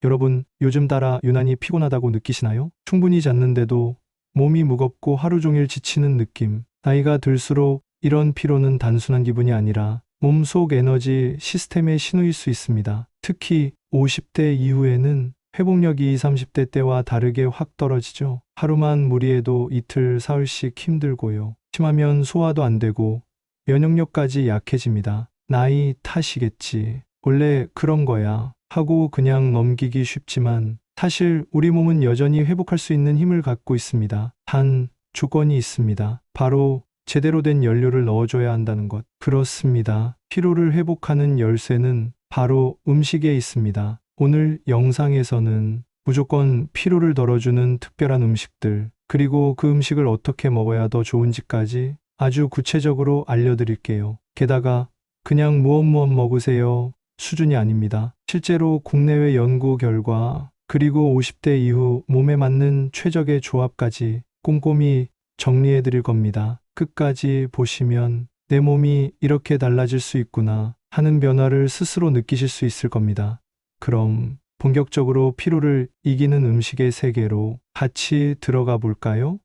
여러분, 요즘 따라 유난히 피곤하다고 느끼시나요? 충분히 잤는데도 몸이 무겁고 하루 종일 지치는 느낌. 나이가 들수록 이런 피로는 단순한 기분이 아니라 몸속 에너지 시스템의 신호일 수 있습니다. 특히 50대 이후에는 회복력이 20, 30대 때와 다르게 확 떨어지죠. 하루만 무리해도 이틀, 사흘씩 힘들고요. 심하면 소화도 안 되고 면역력까지 약해집니다. 나이 탓이겠지. 원래 그런 거야. 하고 그냥 넘기기 쉽지만 사실 우리 몸은 여전히 회복할 수 있는 힘을 갖고 있습니다. 단 조건이 있습니다. 바로 제대로 된 연료를 넣어줘야 한다는 것. 그렇습니다. 피로를 회복하는 열쇠는 바로 음식에 있습니다. 오늘 영상에서는 무조건 피로를 덜어주는 특별한 음식들, 그리고 그 음식을 어떻게 먹어야 더 좋은지까지 아주 구체적으로 알려드릴게요. 게다가 그냥 무엇 먹으세요 수준이 아닙니다. 실제로 국내외 연구 결과, 그리고 50대 이후 몸에 맞는 최적의 조합까지 꼼꼼히 정리해 드릴 겁니다. 끝까지 보시면 내 몸이 이렇게 달라질 수 있구나 하는 변화를 스스로 느끼실 수 있을 겁니다. 그럼 본격적으로 피로를 이기는 음식의 세계로 같이 들어가 볼까요?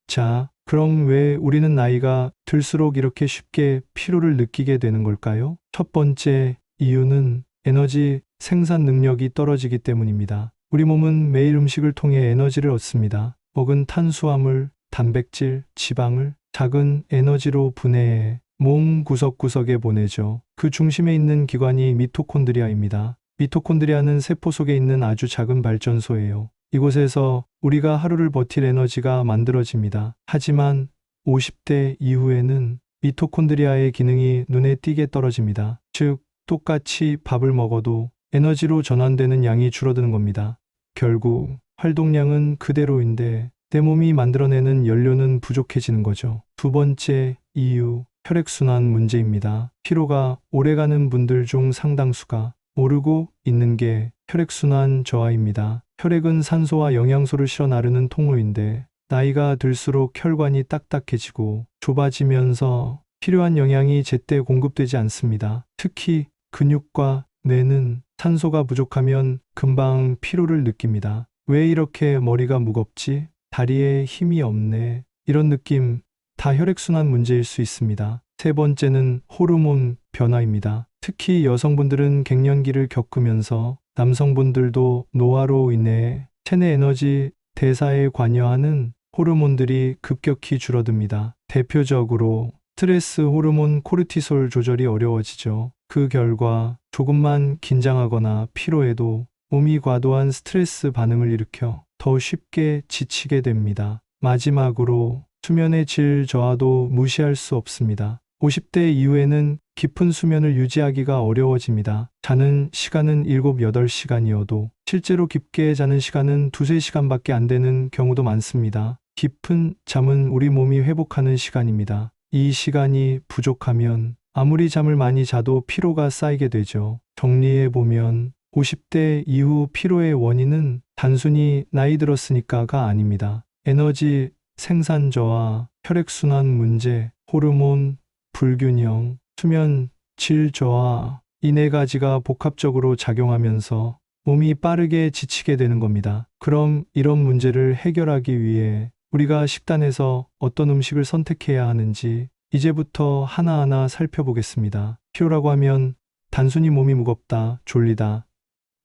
자, 그럼 왜 우리는 나이가 들수록 이렇게 쉽게 피로를 느끼게 되는 걸까요? 첫 번째 이유는 에너지 생산 능력이 떨어지기 때문입니다. 우리 몸은 매일 음식을 통해 에너지를 얻습니다. 먹은 탄수화물, 단백질, 지방을 작은 에너지로 분해해 몸 구석구석에 보내죠. 그 중심에 있는 기관이 미토콘드리아입니다. 미토콘드리아는 세포 속에 있는 아주 작은 발전소예요. 이곳에서 우리가 하루를 버틸 에너지가 만들어집니다. 하지만 50대 이후에는 미토콘드리아의 기능이 눈에 띄게 떨어집니다. 즉, 똑같이 밥을 먹어도 에너지로 전환되는 양이 줄어드는 겁니다. 결국 활동량은 그대로인데 내 몸이 만들어내는 연료는 부족해지는 거죠. 두 번째 이유, 혈액순환 문제입니다. 피로가 오래가는 분들 중 상당수가 모르고 있는 게 혈액순환 저하입니다. 혈액은 산소와 영양소를 실어 나르는 통로인데 나이가 들수록 혈관이 딱딱해지고 좁아지면서 필요한 영양이 제때 공급되지 않습니다. 특히 근육과 뇌는 산소가 부족하면 금방 피로를 느낍니다. 왜 이렇게 머리가 무겁지? 다리에 힘이 없네. 이런 느낌 다 혈액순환 문제일 수 있습니다. 세 번째는 호르몬 변화입니다. 특히 여성분들은 갱년기를 겪으면서 남성분들도 노화로 인해 체내 에너지 대사에 관여하는 호르몬들이 급격히 줄어듭니다. 대표적으로 스트레스 호르몬 코르티솔 조절이 어려워지죠. 그 결과 조금만 긴장하거나 피로해도 몸이 과도한 스트레스 반응을 일으켜 더 쉽게 지치게 됩니다. 마지막으로 수면의 질 저하도 무시할 수 없습니다. 50대 이후에는 깊은 수면을 유지하기가 어려워집니다. 자는 시간은 7, 8시간이어도 실제로 깊게 자는 시간은 2, 3시간밖에 안 되는 경우도 많습니다. 깊은 잠은 우리 몸이 회복하는 시간입니다. 이 시간이 부족하면 아무리 잠을 많이 자도 피로가 쌓이게 되죠. 정리해보면 50대 이후 피로의 원인은 단순히 나이 들었으니까가 아닙니다. 에너지 생산 저하, 혈액순환 문제, 호르몬 불균형, 수면 질 저하, 이 네 가지가 복합적으로 작용하면서 몸이 빠르게 지치게 되는 겁니다. 그럼 이런 문제를 해결하기 위해 우리가 식단에서 어떤 음식을 선택해야 하는지 이제부터 하나하나 살펴보겠습니다. 피로라고 하면 단순히 몸이 무겁다, 졸리다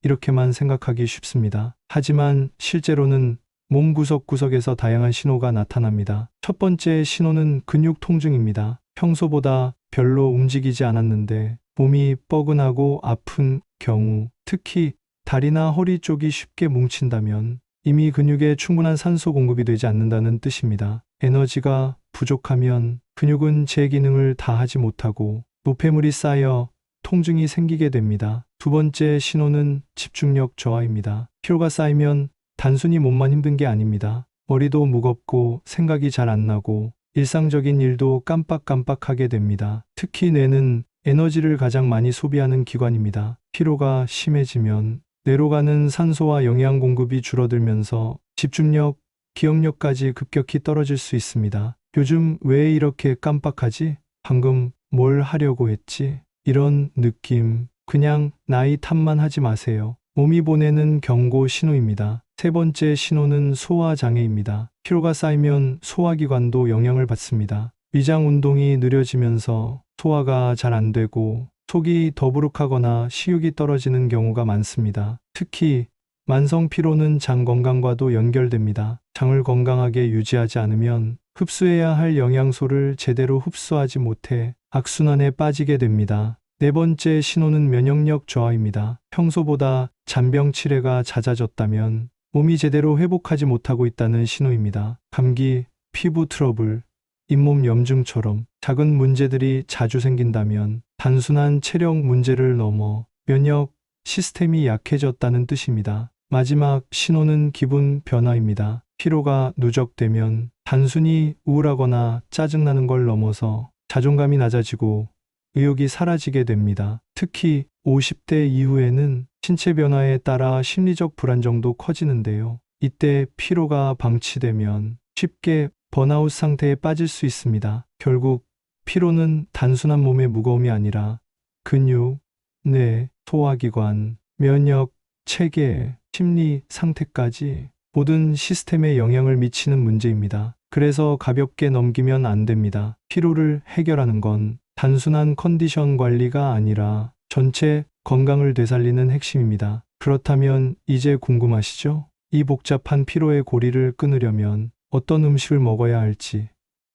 이렇게만 생각하기 쉽습니다. 하지만 실제로는 몸 구석구석에서 다양한 신호가 나타납니다. 첫 번째 신호는 근육 통증입니다. 평소보다 별로 움직이지 않았는데 몸이 뻐근하고 아픈 경우, 특히 다리나 허리 쪽이 쉽게 뭉친다면 이미 근육에 충분한 산소 공급이 되지 않는다는 뜻입니다. 에너지가 부족하면 근육은 제 기능을 다 하지 못하고 노폐물이 쌓여 통증이 생기게 됩니다. 두 번째 신호는 집중력 저하입니다. 피로가 쌓이면 단순히 몸만 힘든 게 아닙니다. 머리도 무겁고 생각이 잘 안 나고 일상적인 일도 깜빡깜빡하게 됩니다. 특히 뇌는 에너지를 가장 많이 소비하는 기관입니다. 피로가 심해지면 뇌로 가는 산소와 영양 공급이 줄어들면서 집중력, 기억력까지 급격히 떨어질 수 있습니다. 요즘 왜 이렇게 깜빡하지? 방금 뭘 하려고 했지? 이런 느낌, 그냥 나이 탓만 하지 마세요. 몸이 보내는 경고 신호입니다. 세 번째 신호는 소화장애입니다. 피로가 쌓이면 소화기관도 영향을 받습니다. 위장 운동이 느려지면서 소화가 잘 안 되고 속이 더부룩하거나 식욕이 떨어지는 경우가 많습니다. 특히 만성 피로는 장 건강과도 연결됩니다. 장을 건강하게 유지하지 않으면 흡수해야 할 영양소를 제대로 흡수하지 못해 악순환에 빠지게 됩니다. 네 번째 신호는 면역력 저하입니다. 평소보다 잔병 치레가 잦아졌다면 몸이 제대로 회복하지 못하고 있다는 신호입니다. 감기, 피부 트러블, 잇몸 염증처럼 작은 문제들이 자주 생긴다면 단순한 체력 문제를 넘어 면역 시스템이 약해졌다는 뜻입니다. 마지막 신호는 기분 변화입니다. 피로가 누적되면 단순히 우울하거나 짜증나는 걸 넘어서 자존감이 낮아지고 의욕이 사라지게 됩니다. 특히 50대 이후에는 신체 변화에 따라 심리적 불안정도 커지는데요. 이때 피로가 방치되면 쉽게 번아웃 상태에 빠질 수 있습니다. 결국 피로는 단순한 몸의 무거움이 아니라 근육, 뇌, 소화기관, 면역, 체계, 심리 상태까지 모든 시스템에 영향을 미치는 문제입니다. 그래서 가볍게 넘기면 안 됩니다. 피로를 해결하는 건 단순한 컨디션 관리가 아니라 전체 건강을 되살리는 핵심입니다. 그렇다면 이제 궁금하시죠? 이 복잡한 피로의 고리를 끊으려면 어떤 음식을 먹어야 할지.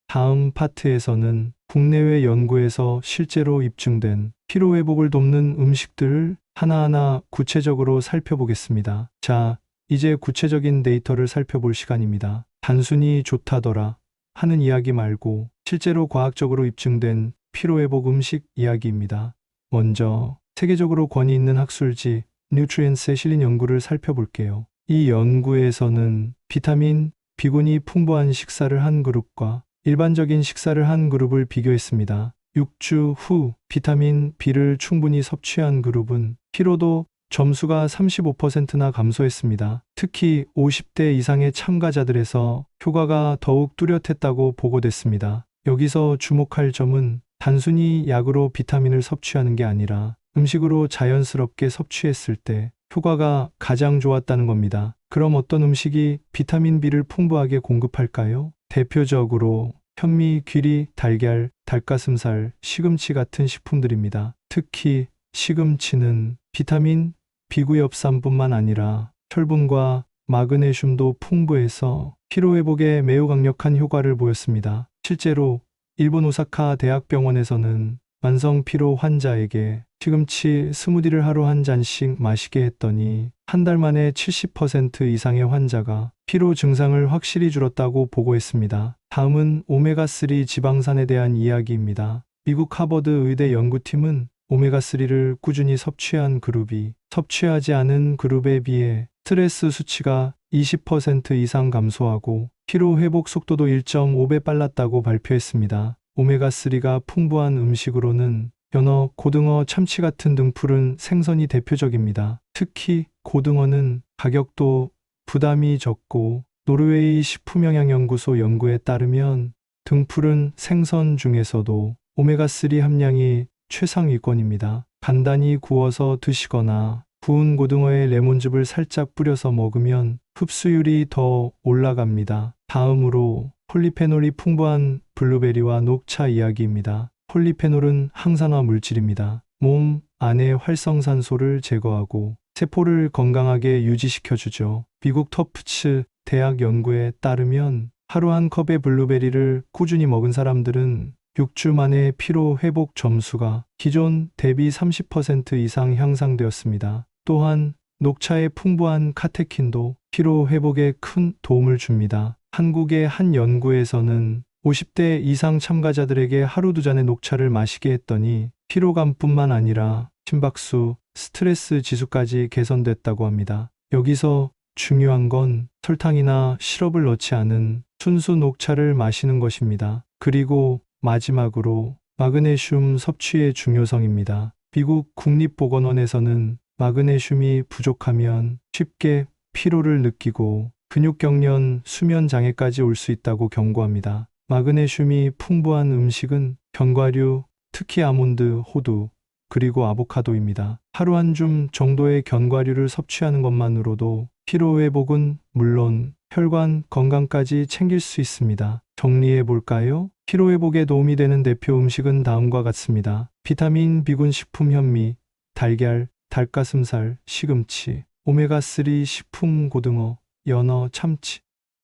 다음 파트에서는 국내외 연구에서 실제로 입증된 피로 회복을 돕는 음식들을 하나하나 구체적으로 살펴보겠습니다. 자, 이제 구체적인 데이터를 살펴볼 시간입니다. 단순히 좋다더라 하는 이야기 말고 실제로 과학적으로 입증된 피로회복 음식 이야기입니다. 먼저 세계적으로 권위 있는 학술지 뉴트리언스에 실린 연구를 살펴볼게요. 이 연구에서는 비타민, B군이 풍부한 식사를 한 그룹과 일반적인 식사를 한 그룹을 비교했습니다. 6주 후 비타민 B를 충분히 섭취한 그룹은 피로도 점수가 35%나 감소했습니다. 특히 50대 이상의 참가자들에서 효과가 더욱 뚜렷했다고 보고됐습니다. 여기서 주목할 점은 단순히 약으로 비타민을 섭취하는 게 아니라 음식으로 자연스럽게 섭취했을 때 효과가 가장 좋았다는 겁니다. 그럼 어떤 음식이 비타민 B를 풍부하게 공급할까요? 대표적으로 현미, 귀리, 달걀, 닭가슴살, 시금치 같은 식품들입니다. 특히 시금치는 비타민 B구엽산뿐만 아니라 철분과 마그네슘도 풍부해서 피로회복에 매우 강력한 효과를 보였습니다. 실제로 일본 오사카 대학병원에서는 만성 피로 환자에게 시금치 스무디를 하루 한 잔씩 마시게 했더니 한 달 만에 70% 이상의 환자가 피로 증상을 확실히 줄었다고 보고했습니다. 다음은 오메가3 지방산에 대한 이야기입니다. 미국 하버드 의대 연구팀은 오메가3를 꾸준히 섭취한 그룹이 섭취하지 않은 그룹에 비해 스트레스 수치가 20% 이상 감소하고 피로 회복 속도도 1.5배 빨랐다고 발표했습니다. 오메가3가 풍부한 음식으로는 연어, 고등어, 참치 같은 등푸른 생선이 대표적입니다. 특히 고등어는 가격도 부담이 적고 노르웨이 식품영양연구소 연구에 따르면 등푸른 생선 중에서도 오메가3 함량이 최상위권입니다. 간단히 구워서 드시거나 구운 고등어에 레몬즙을 살짝 뿌려서 먹으면 흡수율이 더 올라갑니다. 다음으로 폴리페놀이 풍부한 블루베리와 녹차 이야기입니다. 폴리페놀은 항산화 물질입니다. 몸 안의 활성산소를 제거하고 세포를 건강하게 유지시켜주죠. 미국 터프츠 대학 연구에 따르면 하루 한 컵의 블루베리를 꾸준히 먹은 사람들은 6주 만에 피로 회복 점수가 기존 대비 30% 이상 향상되었습니다. 또한 녹차의 풍부한 카테킨도 피로 회복에 큰 도움을 줍니다. 한국의 한 연구에서는 50대 이상 참가자들에게 하루 2잔의 녹차를 마시게 했더니 피로감뿐만 아니라 심박수, 스트레스 지수까지 개선됐다고 합니다. 여기서 중요한 건 설탕이나 시럽을 넣지 않은 순수 녹차를 마시는 것입니다. 그리고 마지막으로 마그네슘 섭취의 중요성입니다. 미국 국립보건원에서는 마그네슘이 부족하면 쉽게 피로를 느끼고 근육경련, 수면 장애까지 올 수 있다고 경고합니다. 마그네슘이 풍부한 음식은 견과류, 특히 아몬드, 호두, 그리고 아보카도입니다. 하루 한 줌 정도의 견과류를 섭취하는 것만으로도 피로 회복은 물론 혈관 건강까지 챙길 수 있습니다. 정리해 볼까요? 피로 회복에 도움이 되는 대표 음식은 다음과 같습니다. 비타민 B군 식품 현미, 달걀, 닭가슴살, 시금치, 오메가3 식품 고등어, 연어, 참치,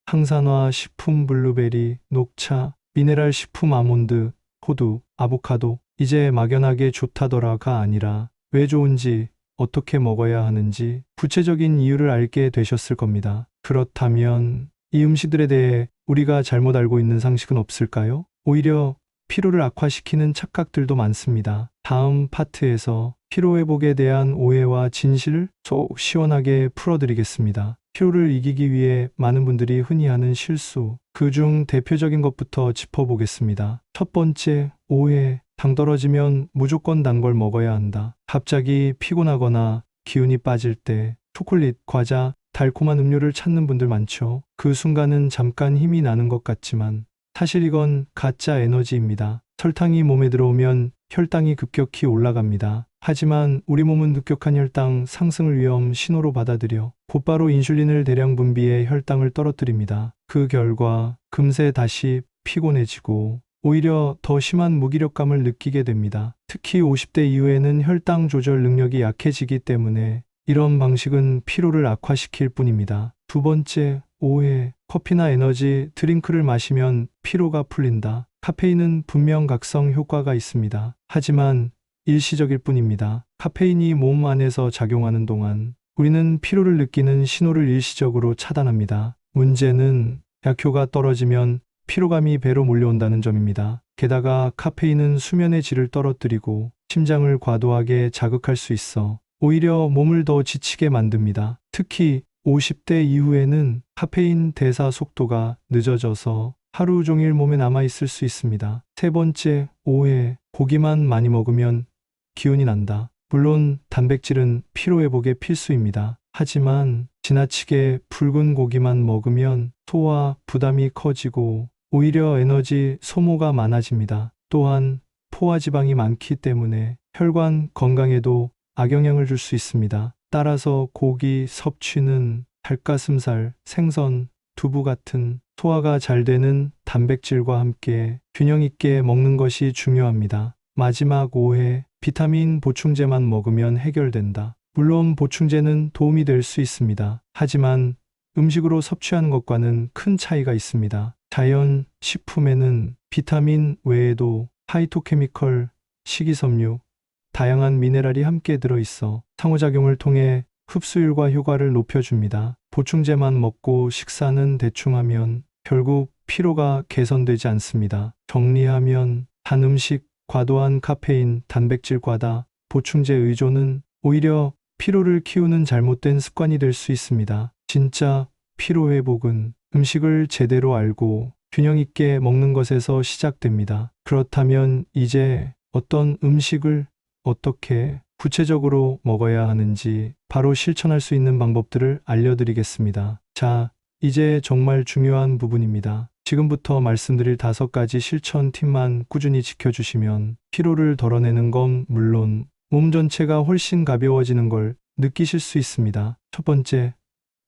항산화 식품 블루베리, 녹차, 미네랄 식품 아몬드, 호두, 아보카도. 이제 막연하게 좋다더라가 아니라 왜 좋은지, 어떻게 먹어야 하는지 구체적인 이유를 알게 되셨을 겁니다. 그렇다면 이 음식들에 대해 우리가 잘못 알고 있는 상식은 없을까요? 오히려 피로를 악화시키는 착각들도 많습니다. 다음 파트에서 피로 회복에 대한 오해와 진실을 속 시원하게 풀어드리겠습니다. 피로를 이기기 위해 많은 분들이 흔히 하는 실수, 그중 대표적인 것부터 짚어보겠습니다. 첫 번째, 오해. 당 떨어지면 무조건 단 걸 먹어야 한다. 갑자기 피곤하거나 기운이 빠질 때 초콜릿, 과자, 달콤한 음료를 찾는 분들 많죠. 그 순간은 잠깐 힘이 나는 것 같지만 사실 이건 가짜 에너지입니다. 설탕이 몸에 들어오면 혈당이 급격히 올라갑니다. 하지만 우리 몸은 급격한 혈당 상승을 위험 신호로 받아들여 곧바로 인슐린을 대량 분비해 혈당을 떨어뜨립니다. 그 결과 금세 다시 피곤해지고 오히려 더 심한 무기력감을 느끼게 됩니다. 특히 50대 이후에는 혈당 조절 능력이 약해지기 때문에 이런 방식은 피로를 악화시킬 뿐입니다. 두 번째, 오해. 커피나 에너지 드링크를 마시면 피로가 풀린다. 카페인은 분명 각성 효과가 있습니다. 하지만 일시적일 뿐입니다. 카페인이 몸 안에서 작용하는 동안 우리는 피로를 느끼는 신호를 일시적으로 차단합니다. 문제는 약효가 떨어지면 피로감이 배로 몰려온다는 점입니다. 게다가 카페인은 수면의 질을 떨어뜨리고 심장을 과도하게 자극할 수 있어 오히려 몸을 더 지치게 만듭니다. 특히 50대 이후에는 카페인 대사 속도가 늦어져서 하루 종일 몸에 남아있을 수 있습니다. 세 번째, 오해. 고기만 많이 먹으면 기운이 난다. 물론 단백질은 피로회복에 필수입니다. 하지만 지나치게 붉은 고기만 먹으면 소화 부담이 커지고 오히려 에너지 소모가 많아집니다. 또한 포화지방이 많기 때문에 혈관 건강에도 악영향을 줄 수 있습니다. 따라서 고기 섭취는 닭가슴살, 생선, 두부 같은 소화가 잘 되는 단백질과 함께 균형 있게 먹는 것이 중요합니다. 마지막 오해. 비타민 보충제만 먹으면 해결된다. 물론 보충제는 도움이 될 수 있습니다. 하지만 음식으로 섭취하는 것과는 큰 차이가 있습니다. 자연 식품에는 비타민 외에도 파이토케미컬, 식이섬유, 다양한 미네랄이 함께 들어있어 상호작용을 통해 흡수율과 효과를 높여줍니다. 보충제만 먹고 식사는 대충 하면 결국 피로가 개선되지 않습니다. 정리하면 단 음식, 과도한 카페인, 단백질 과다, 보충제 의존은 오히려 피로를 키우는 잘못된 습관이 될 수 있습니다. 진짜 피로 회복은 음식을 제대로 알고 균형 있게 먹는 것에서 시작됩니다. 그렇다면 이제 어떤 음식을 어떻게 구체적으로 먹어야 하는지 바로 실천할 수 있는 방법들을 알려드리겠습니다. 자, 이제 정말 중요한 부분입니다. 지금부터 말씀드릴 5가지 실천 팁만 꾸준히 지켜주시면 피로를 덜어내는 건 물론 몸 전체가 훨씬 가벼워지는 걸 느끼실 수 있습니다. 첫 번째,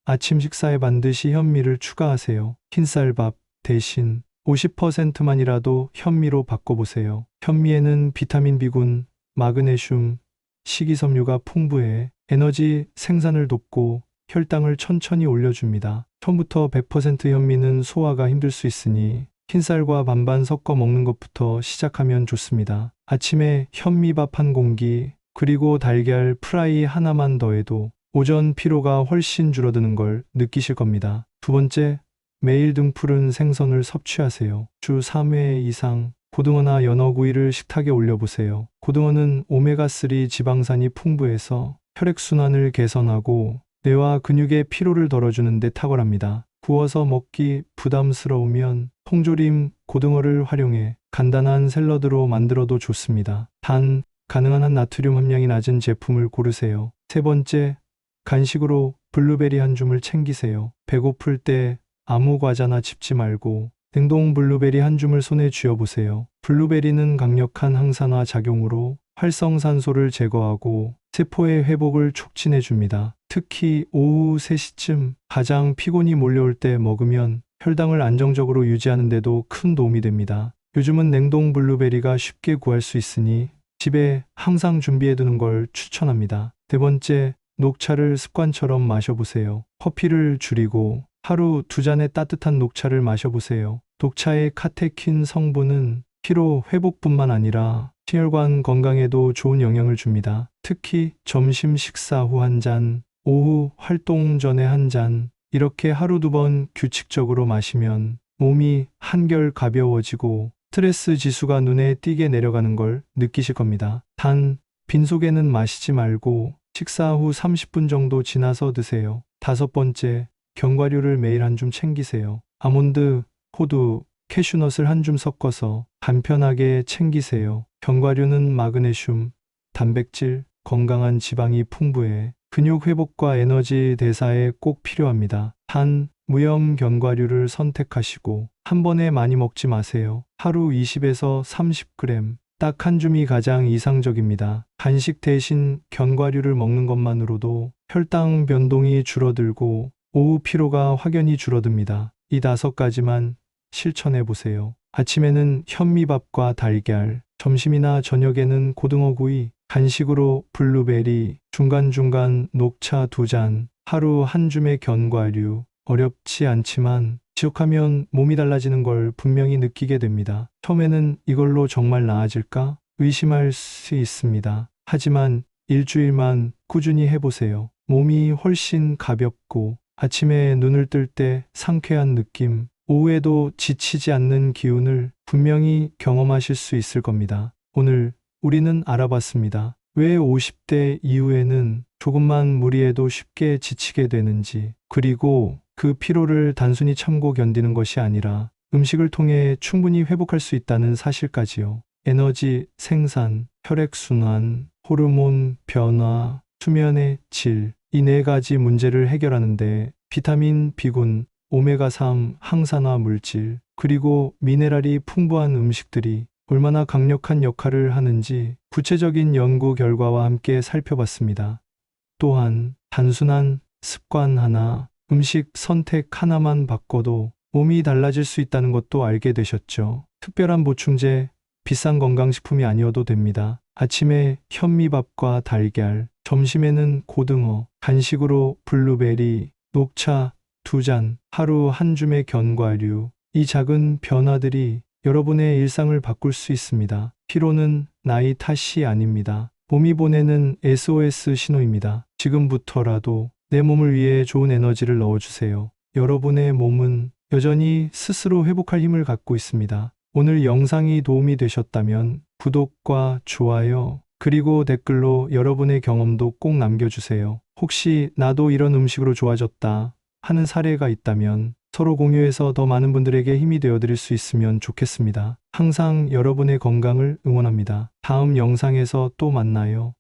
아침 식사에 반드시 현미를 추가하세요. 흰쌀밥 대신 50%만이라도 현미로 바꿔보세요. 현미에는 비타민 B군, 마그네슘, 식이섬유가 풍부해 에너지 생산을 돕고 혈당을 천천히 올려줍니다. 처음부터 100% 현미는 소화가 힘들 수 있으니 흰쌀과 반반 섞어 먹는 것부터 시작하면 좋습니다. 아침에 현미밥 한 공기, 그리고 달걀 프라이 하나만 더해도 오전 피로가 훨씬 줄어드는 걸 느끼실 겁니다. 두 번째, 매일 등푸른 생선을 섭취하세요. 주 3회 이상 고등어나 연어구이를 식탁에 올려보세요. 고등어는 오메가3 지방산이 풍부해서 혈액순환을 개선하고 뇌와 근육의 피로를 덜어주는 데 탁월합니다. 구워서 먹기 부담스러우면 통조림 고등어를 활용해 간단한 샐러드로 만들어도 좋습니다. 단, 가능한 한 나트륨 함량이 낮은 제품을 고르세요. 세 번째, 간식으로 블루베리 한 줌을 챙기세요. 배고플 때 아무 과자나 짚지 말고 냉동 블루베리 한 줌을 손에 쥐어보세요. 블루베리는 강력한 항산화 작용으로 활성산소를 제거하고 세포의 회복을 촉진해 줍니다. 특히 오후 3시쯤 가장 피곤이 몰려올 때 먹으면 혈당을 안정적으로 유지하는 데도 큰 도움이 됩니다. 요즘은 냉동 블루베리가 쉽게 구할 수 있으니 집에 항상 준비해 두는 걸 추천합니다. 네 번째, 녹차를 습관처럼 마셔보세요. 커피를 줄이고 하루 2잔의 따뜻한 녹차를 마셔보세요. 녹차의 카테킨 성분은 피로 회복뿐만 아니라 심혈관 건강에도 좋은 영향을 줍니다. 특히 점심 식사 후 1잔, 오후 활동 전에 1잔, 이렇게 하루 2번 규칙적으로 마시면 몸이 한결 가벼워지고 스트레스 지수가 눈에 띄게 내려가는 걸 느끼실 겁니다. 단, 빈속에는 마시지 말고 식사 후 30분 정도 지나서 드세요. 5번째, 견과류를 매일 한 줌 챙기세요. 아몬드, 호두, 캐슈넛을 한 줌 섞어서 간편하게 챙기세요. 견과류는 마그네슘, 단백질, 건강한 지방이 풍부해 근육 회복과 에너지 대사에 꼭 필요합니다. 단, 무염 견과류를 선택하시고 한 번에 많이 먹지 마세요. 하루 20에서 30g, 딱 한 줌이 가장 이상적입니다. 간식 대신 견과류를 먹는 것만으로도 혈당 변동이 줄어들고 오후 피로가 확연히 줄어듭니다. 이 5가지만 실천해 보세요. 아침에는 현미밥과 달걀, 점심이나 저녁에는 고등어구이, 간식으로 블루베리, 중간중간 녹차 2잔, 하루 한 줌의 견과류. 어렵지 않지만 지속하면 몸이 달라지는 걸 분명히 느끼게 됩니다. 처음에는 이걸로 정말 나아질까 의심할 수 있습니다. 하지만 일주일만 꾸준히 해보세요. 몸이 훨씬 가볍고 아침에 눈을 뜰 때 상쾌한 느낌, 오후에도 지치지 않는 기운을 분명히 경험하실 수 있을 겁니다. 오늘 우리는 알아봤습니다. 왜 50대 이후에는 조금만 무리해도 쉽게 지치게 되는지, 그리고 그 피로를 단순히 참고 견디는 것이 아니라 음식을 통해 충분히 회복할 수 있다는 사실까지요. 에너지 생산, 혈액순환, 호르몬 변화, 수면의 질, 이 4가지 문제를 해결하는데 비타민, B군, 오메가3 항산화 물질, 그리고 미네랄이 풍부한 음식들이 얼마나 강력한 역할을 하는지 구체적인 연구 결과와 함께 살펴봤습니다. 또한 단순한 습관 하나, 음식 선택 하나만 바꿔도 몸이 달라질 수 있다는 것도 알게 되셨죠. 특별한 보충제, 비싼 건강식품이 아니어도 됩니다. 아침에 현미밥과 달걀, 점심에는 고등어, 간식으로 블루베리, 녹차 2잔, 하루 한 줌의 견과류. 이 작은 변화들이 여러분의 일상을 바꿀 수 있습니다. 피로는 나이 탓이 아닙니다. 몸이 보내는 SOS 신호입니다. 지금부터라도 내 몸을 위해 좋은 에너지를 넣어주세요. 여러분의 몸은 여전히 스스로 회복할 힘을 갖고 있습니다. 오늘 영상이 도움이 되셨다면 구독과 좋아요, 그리고 댓글로 여러분의 경험도 꼭 남겨주세요. 혹시 나도 이런 음식으로 좋아졌다 하는 사례가 있다면 서로 공유해서 더 많은 분들에게 힘이 되어드릴 수 있으면 좋겠습니다. 항상 여러분의 건강을 응원합니다. 다음 영상에서 또 만나요.